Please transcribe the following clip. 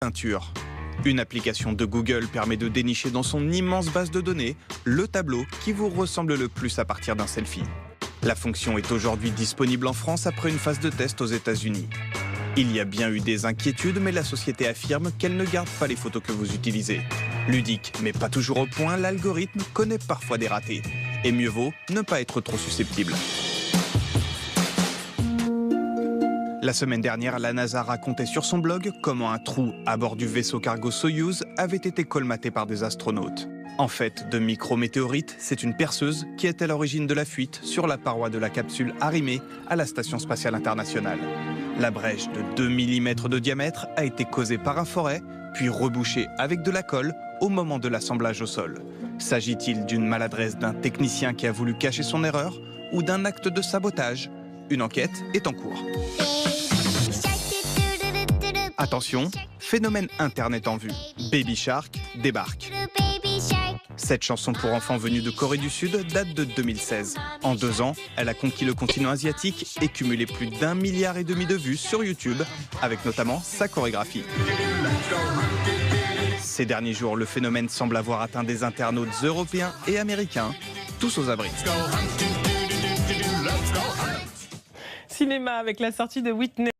Peinture. Une application de Google permet de dénicher dans son immense base de données le tableau qui vous ressemble le plus à partir d'un selfie. La fonction est aujourd'hui disponible en France après une phase de test aux États-Unis. Il y a bien eu des inquiétudes, mais la société affirme qu'elle ne garde pas les photos que vous utilisez. Ludique, mais pas toujours au point, l'algorithme connaît parfois des ratés. Et mieux vaut ne pas être trop susceptible. La semaine dernière, la NASA racontait sur son blog comment un trou à bord du vaisseau cargo Soyouz avait été colmaté par des astronautes. En fait, de micrométéorites, c'est une perceuse qui est à l'origine de la fuite sur la paroi de la capsule arrimée à la Station spatiale internationale. La brèche de 2 mm de diamètre a été causée par un foret, puis rebouchée avec de la colle au moment de l'assemblage au sol. S'agit-il d'une maladresse d'un technicien qui a voulu cacher son erreur ou d'un acte de sabotage? Une enquête est en cours. Attention, phénomène Internet en vue. Baby Shark débarque. Cette chanson pour enfants venue de Corée du Sud date de 2016. En 2 ans, elle a conquis le continent asiatique et cumulé plus d'1,5 milliard de vues sur YouTube, avec notamment sa chorégraphie. Ces derniers jours, le phénomène semble avoir atteint des internautes européens et américains, tous aux abris. Cinéma avec la sortie de Whitney.